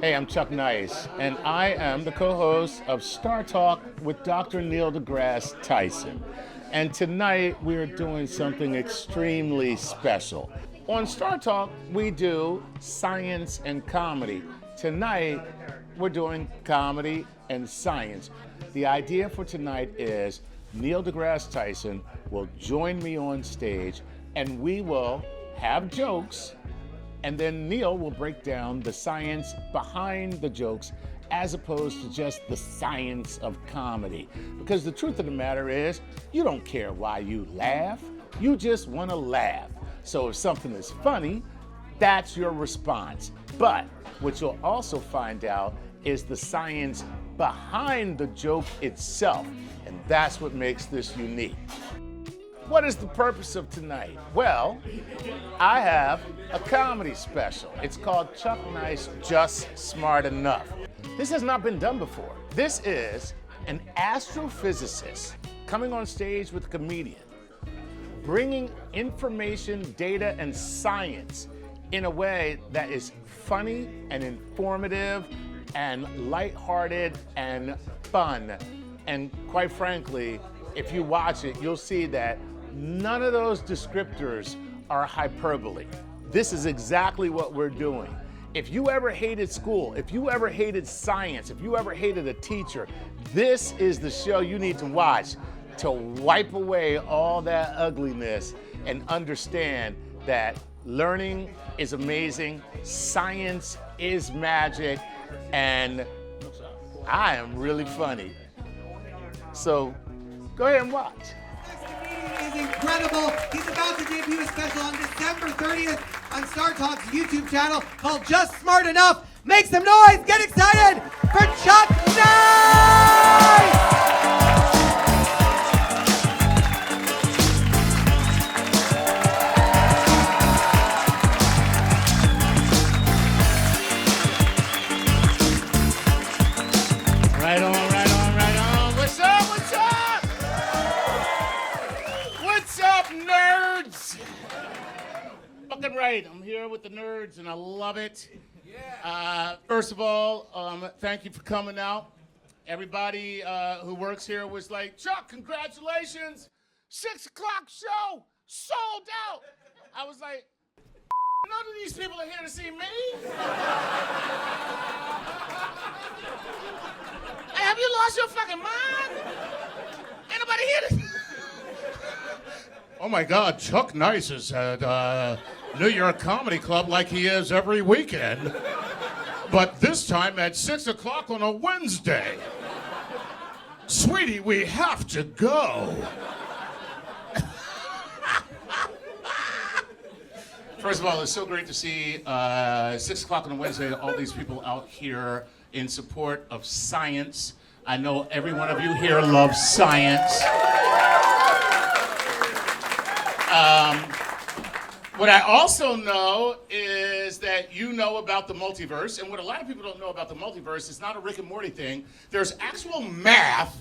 Hey, I'm Chuck Nice, and I am the co-host of Startalk with Dr. Neil deGrasse Tyson. And tonight we're doing something extremely special. On Startalk, we do science and comedy. Tonight, we're doing comedy and science. The idea for tonight is Neil deGrasse Tyson will join me on stage, and we will have jokes, and then Neil will break down the science behind the jokes as opposed to just the science of comedy. Because the truth of the matter is, you don't care why you laugh, you just want to laugh. So if something is funny, that's your response. But what you'll also find out is the science behind the joke itself, and that's what makes this unique. What is the purpose of tonight? Well, I have a comedy special. It's called Chuck Nice Just Smart Enough. This has not been done before. This is an astrophysicist coming on stage with a comedian, bringing information, data, and science in a way that is funny and informative and lighthearted and fun. And quite frankly, if you watch it, you'll see that none of those descriptors are hyperbole. This is exactly what we're doing. If you ever hated school, if you ever hated science, if you ever hated a teacher, this is the show you need to watch to wipe away all that ugliness and understand that learning is amazing, science is magic, and I am really funny. So go ahead and watch. Is incredible. He's about to debut a special on December 30th on Startalk's YouTube channel called Just Smart Enough. Make some noise. Get excited for Chuck Nice! Right on, right on, right on. What's up, what's up? What's up, nerds? Fucking right, I'm here with the nerds and I love it. First of all, thank you for coming out. Everybody who works here was like, Chuck, congratulations, 6 o'clock show, sold out. I was like, none of these people are here to see me. Hey, have you lost your fucking mind? Ain't nobody here to... Oh my God, Chuck Nice is at New York Comedy Club like he is every weekend. But this time at 6 o'clock on a Wednesday. Sweetie, we have to go. First of all, it's so great to see 6 o'clock on a Wednesday, all these people out here in support of science. I know every one of you here loves science. What I also know is that you know about the multiverse, and what a lot of people don't know about the multiverse is not a Rick and Morty thing. There's actual math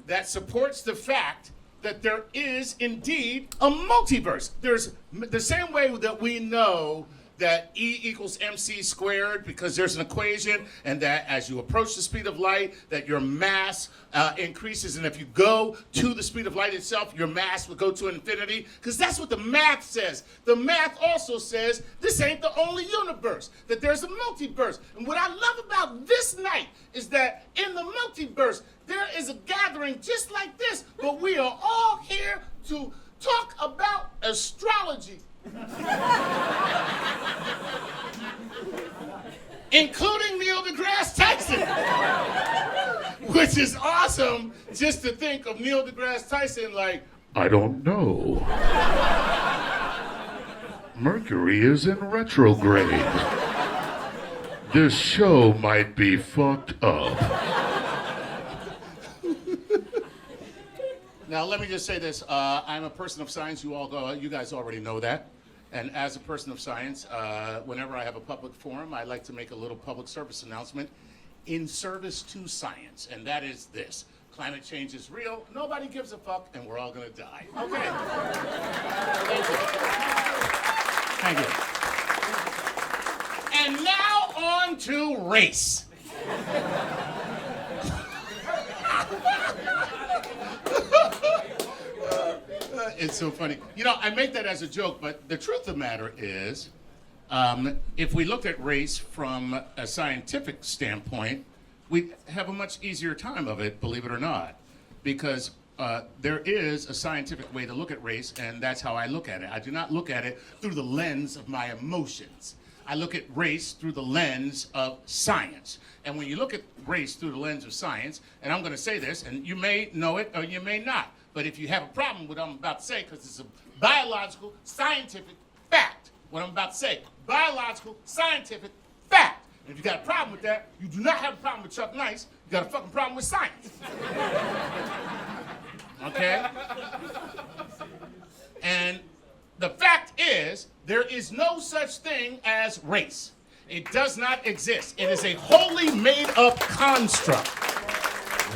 that supports the fact that there is indeed a multiverse. There's the same way that we know that E equals MC squared because there's an equation, and that as you approach the speed of light, that your mass increases, and if you go to the speed of light itself, your mass will go to infinity, because that's what the math says. The math also says this ain't the only universe, that there's a multiverse. And what I love about this night is that in the multiverse, there is a gathering just like this, but we are all here to talk about astrology. Including Neil deGrasse Tyson, which is awesome just to think of Neil deGrasse Tyson like, I don't know. Mercury is in retrograde. This show might be fucked up. Now, let me just say this. I'm a person of science. You guys already know that. And as a person of science, whenever I have a public forum, I like to make a little public service announcement in service to science. And that is this. Climate change is real. Nobody gives a fuck, and we're all going to die. Okay. Thank you. And now on to race. It's so funny. You know, I make that as a joke, but the truth of the matter is, if we looked at race from a scientific standpoint, we'd have a much easier time of it, believe it or not, because there is a scientific way to look at race, and that's how I look at it. I do not look at it through the lens of my emotions. I look at race through the lens of science. And when you look at race through the lens of science, and I'm going to say this, and you may know it or you may not, but if you have a problem with what I'm about to say, because it's a biological, scientific fact, what I'm about to say, biological, scientific fact. And if you got a problem with that, you do not have a problem with Chuck Nice, you got a fucking problem with science. Okay? And the fact is, there is no such thing as race. It does not exist. It is a wholly made-up construct.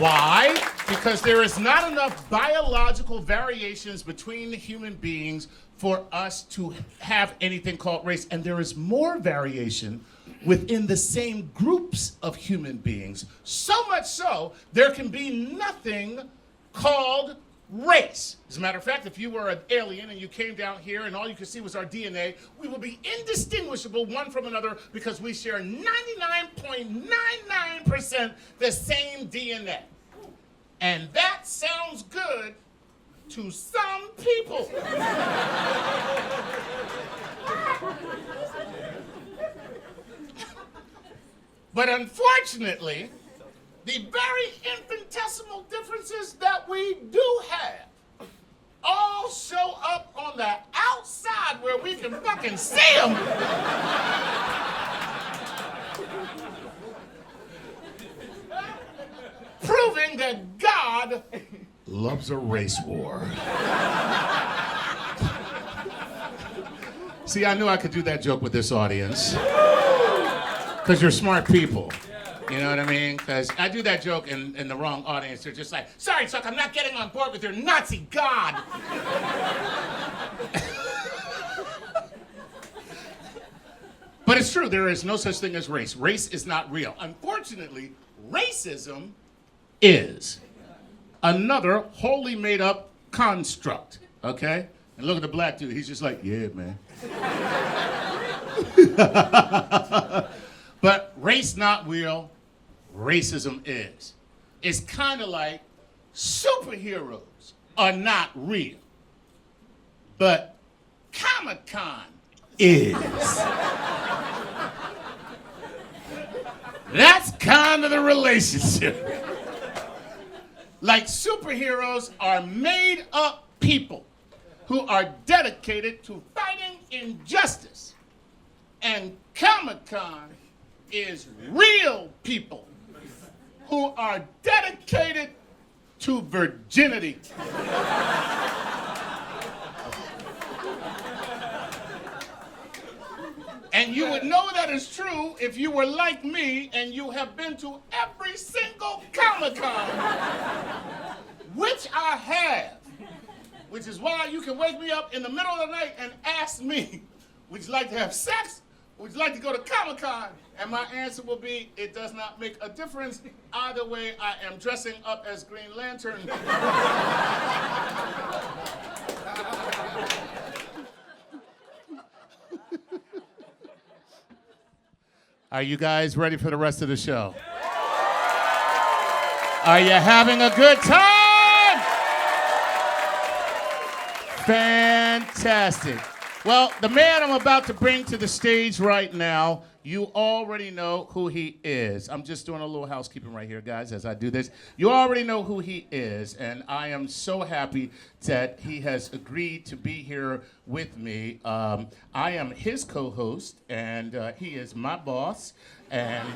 Why? Because there is not enough biological variations between human beings for us to have anything called race. And there is more variation within the same groups of human beings. So much so, there can be nothing called race. As a matter of fact, if you were an alien and you came down here and all you could see was our DNA, we would be indistinguishable one from another because we share 99.99% the same DNA. And that sounds good to some people. But unfortunately, the very infinitesimal differences that we do have all show up on the outside where we can fucking see them. Proving that God loves a race war. See, I knew I could do that joke with this audience. Because you're smart people. You know what I mean? Because I do that joke in the wrong audience. They're just like, sorry, Chuck, I'm not getting on board with your Nazi God. But it's true, there is no such thing as race. Race is not real. Unfortunately, racism is another wholly made up construct, okay? And look at the black dude, he's just like, yeah, man. But race not real, racism is. It's kind of like superheroes are not real, but Comic-Con is. That's kind of the relationship. Like superheroes are made up people who are dedicated to fighting injustice. And Comic-Con is real people who are dedicated to virginity. And you would know that is true if you were like me and you have been to every single Comic-Con, which I have, which is why you can wake me up in the middle of the night and ask me, would you like to have sex? Would you like to go to Comic-Con? And my answer will be, it does not make a difference. Either way, I am dressing up as Green Lantern. Are you guys ready for the rest of the show? Are you having a good time? Fantastic. Well, the man I'm about to bring to the stage right now, you already know who he is. I'm just doing a little housekeeping right here, guys, as I do this. You already know who he is, and I am so happy that he has agreed to be here with me. I am his co-host, and he is my boss, and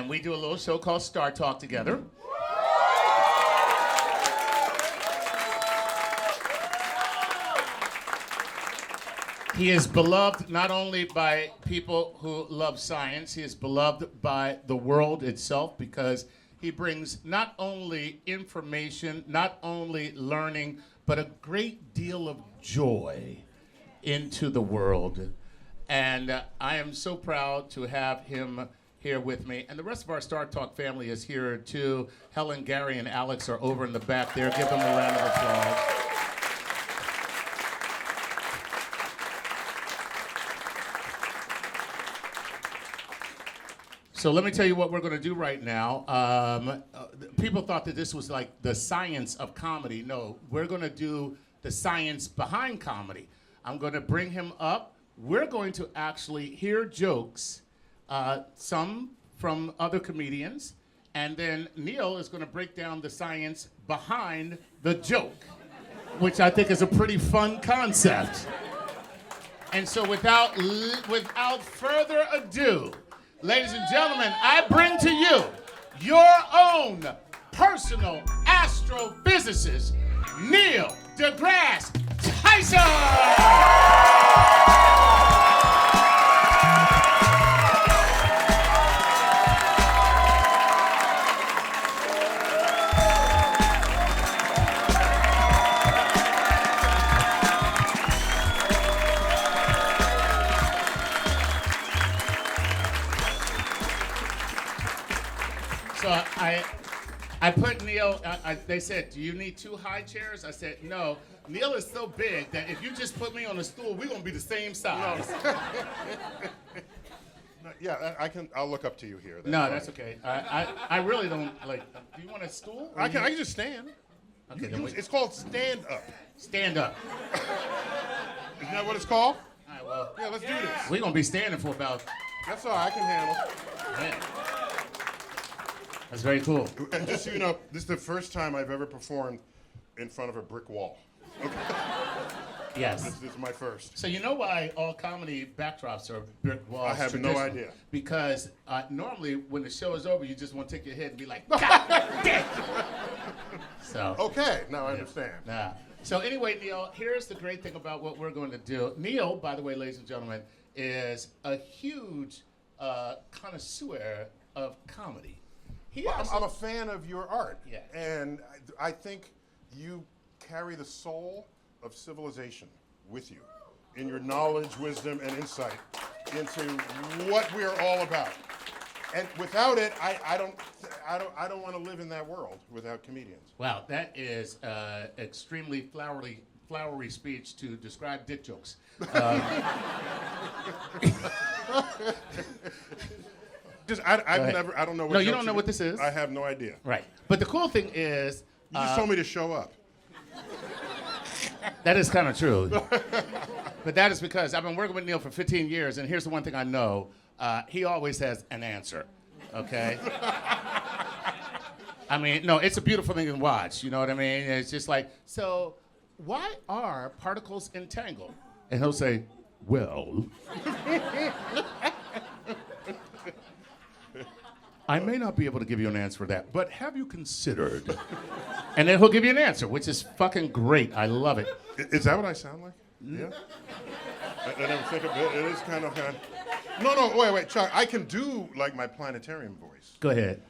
we do a little show called Startalk together. He is beloved not only by people who love science, he is beloved by the world itself because he brings not only information, not only learning, but a great deal of joy into the world. And I am so proud to have him here with me. And the rest of our Star Talk family is here too. Helen, Gary, and Alex are over in the back there. Give them a round of applause. So let me tell you what we're going to do right now. People thought that this was like the science of comedy. No, we're going to do the science behind comedy. I'm going to bring him up. We're going to actually hear jokes, some from other comedians, and then Neil is going to break down the science behind the joke, which I think is a pretty fun concept. And so without further ado, ladies and gentlemen, I bring to you your own personal astrophysicist, Neil DeGrasse Tyson! So I put Neil, they said, do you need 2 high chairs? I said, no. Neil is so big that if you just put me on a stool, we're going to be the same size. No, yeah, I'll look up to you here. No, that's okay. I really don't, like, do you want a stool? I can just stand. Okay, It's called stand up. Stand up. Isn't that what it's called? All right, well, Yeah, let's do this. we're going to be standing for about, That's all I can handle. man. That's very cool. And just so you know, this is the first time I've ever performed in front of a brick wall. Yes. This is my first. So you know why all comedy backdrops are brick walls? I have no traditional? idea. Because normally when the show is over, you just want to take your head and be like, God damn! So. Okay, now I understand. Nah. So anyway, Neil, here's the great thing about what we're going to do. Neil, by the way, ladies and gentlemen, is a huge connoisseur of comedy. Well, I'm a fan of your art. Yeah. And I think you carry the soul of civilization with you in your knowledge, wisdom, and insight into what we're all about. And without it, I don't want to live in that world without comedians. Wow, that is extremely flowery speech to describe dick jokes. Just I don't know what. No, you jokes don't know what this is? I have no idea. Right. But the cool thing is, You just told me to show up. that is kind of true. But that is because I've been working with Neil for 15 years, and here's the one thing I know. He always has an answer, okay? I mean, no, it's a beautiful thing to watch, you know what I mean? It's just like, so why are particles entangled? And he'll say, well... I may not be able to give you an answer for that, but have you considered? And then he'll give you an answer, which is fucking great. I love it. Is that what I sound like? Yeah. I never think of it. It is kind of. No, wait, Chuck. I can do like my planetarium voice. Go ahead.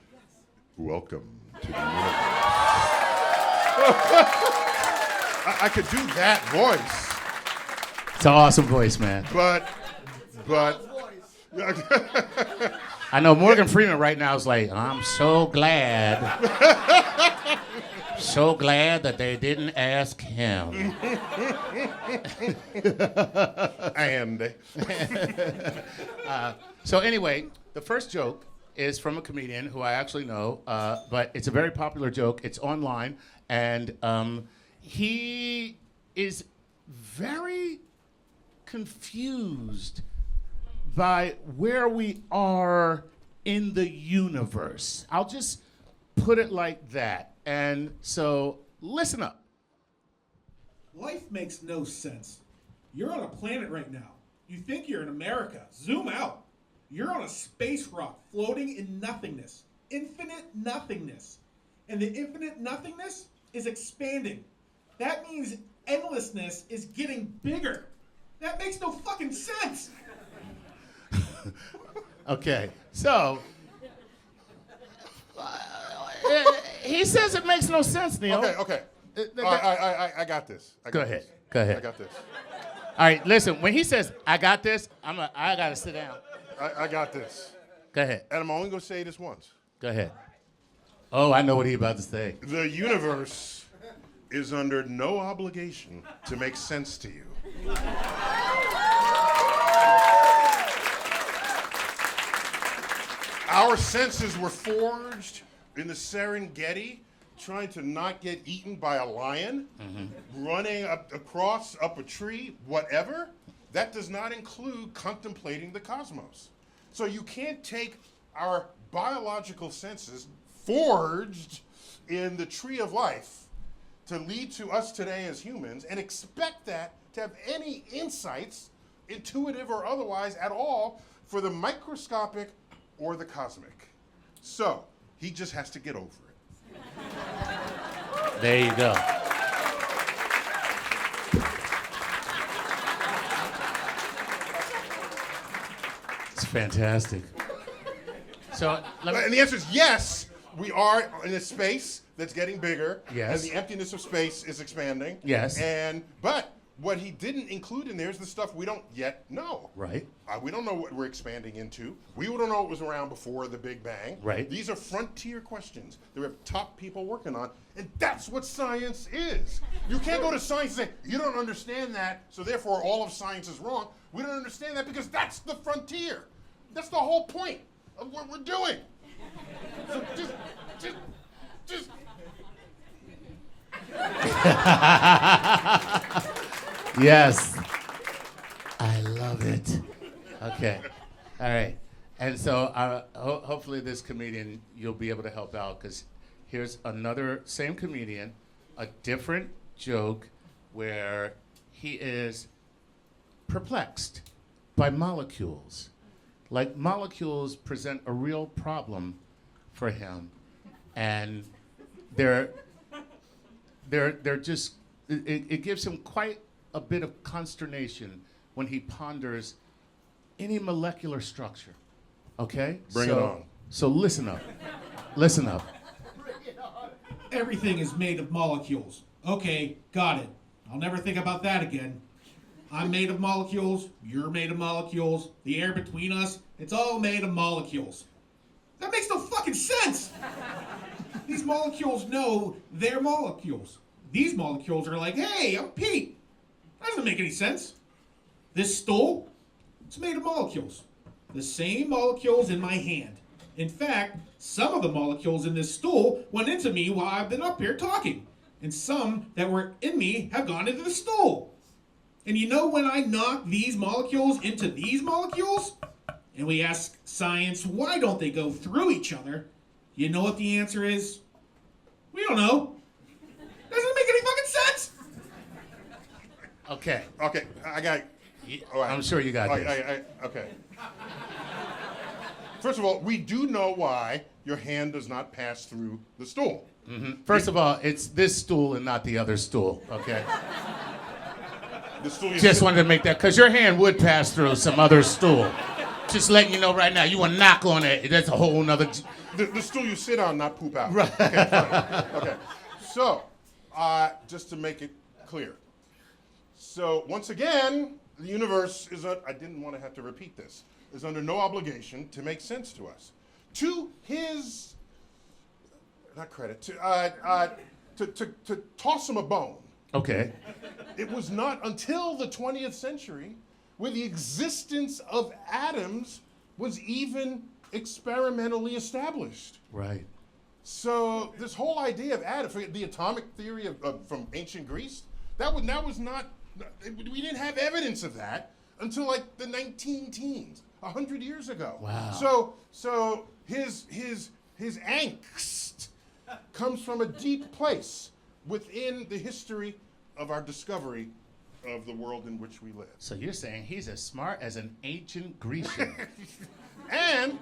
Welcome to the universe. I could do that voice. It's an awesome voice, man. But. I know Morgan Freeman right now is like, I'm so glad that they didn't ask him. And. So anyway, the first joke is from a comedian who I actually know, but it's a very popular joke. It's online, and he is very confused by where we are in the universe. I'll just put it like that. And so, listen up. Life makes no sense. You're on a planet right now. You think you're in America. Zoom out. You're on a space rock floating in nothingness. Infinite nothingness. And the infinite nothingness is expanding. That means endlessness is getting bigger. That makes no fucking sense. Okay, so he says it makes no sense, Neil. Okay. I got this. Go ahead. I got this. All right, listen, when he says, I got this, I got to sit down. I got this. Go ahead. And I'm only going to say this once. Go ahead. Oh, I know what he's about to say. The universe is under no obligation to make sense to you. Our senses were forged in the Serengeti, trying to not get eaten by a lion, running up a tree, whatever. That does not include contemplating the cosmos. So you can't take our biological senses forged in the tree of life to lead to us today as humans and expect that to have any insights, intuitive or otherwise at all, for the microscopic or the cosmic. So he just has to get over it. There you go. It's fantastic. So, And the answer is yes, we are in a space that's getting bigger. Yes. And the emptiness of space is expanding. Yes. But what he didn't include in there is the stuff we don't yet know. Right. We don't know what we're expanding into. We don't know what was around before the Big Bang. Right. These are frontier questions that we have top people working on, and that's what science is. You can't go to science and say, you don't understand that, so therefore all of science is wrong. We don't understand that because that's the frontier. That's the whole point of what we're doing. So just. Yes. I love it. Okay. All right. And so hopefully this comedian, you'll be able to help out, because here's another, same comedian, a different joke where he is perplexed by molecules. Like, molecules present a real problem for him, and they're just, it gives him quite a bit of consternation when he ponders any molecular structure. Okay? Bring it on. So listen up. Listen up. Everything is made of molecules. Okay, got it. I'll never think about that again. I'm made of molecules, you're made of molecules, the air between us, it's all made of molecules. That makes no fucking sense! These molecules know they're molecules. These molecules are like, hey, I'm Pete. That doesn't make any sense. This stool, it's made of molecules. The same molecules in my hand. In fact, some of the molecules in this stool went into me while I've been up here talking. And some that were in me have gone into the stool. And you know when I knock these molecules into these molecules, and we ask science, why don't they go through each other? You know what the answer is? We don't know. Doesn't make any fucking sense. Okay. Okay, I got. All right. I'm sure you got this. Okay. First of all, we do know why your hand does not pass through the stool. First of all, it's this stool and not the other stool, okay? The stool you Just sit- wanted to make that, because your hand would pass through some other stool. Just letting you know right now, you want to knock on it, that's a whole nother... the stool you sit on, not poop out. Right. Okay, fine. Okay. So, just to make it clear. So, once again, the universe is, I didn't want to have to repeat this, is under no obligation to make sense to us. To his, not credit, to toss him a bone. Okay. It was not until the 20th century where the existence of atoms was even experimentally established. Right. So this whole idea of atoms, forget the atomic theory from ancient Greece, that was not, we didn't have evidence of that until like the 19-teens, 100 years ago. Wow. So his angst comes from a deep place within the history of our discovery of the world in which we live. So you're saying he's as smart as an ancient Grecian. And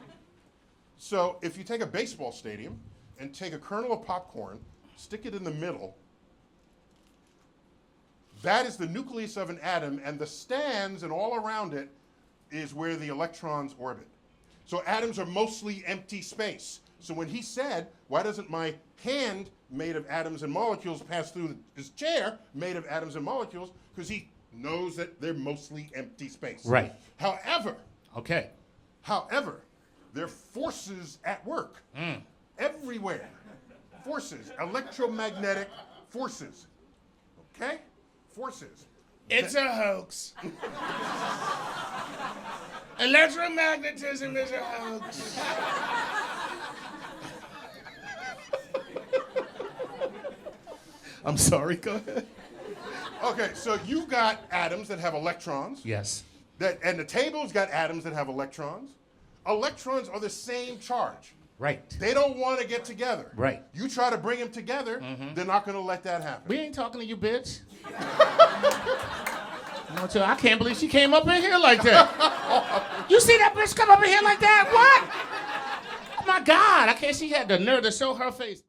so if you take a baseball stadium and take a kernel of popcorn, stick it in the middle, that is the nucleus of an atom, and the stands and all around it is where the electrons orbit. So atoms are mostly empty space. So when he said, why doesn't my hand made of atoms and molecules pass through his chair made of atoms and molecules? Because he knows that they're mostly empty space. Right. However, Okay. there are forces at work everywhere. Forces, electromagnetic forces. Okay? Forces. It's a hoax. Electromagnetism is a hoax. I'm sorry, go ahead. Okay, so you got atoms that have electrons. Yes. And the table's got atoms that have electrons. Electrons are the same charge. Right. They don't want to get together. Right. You try to bring them together, they're not going to let that happen. We ain't talking to you, bitch. I can't believe she came up in here like that. You see that bitch come up in here like that? What? Oh my God, I can't. She had the nerve to show her face.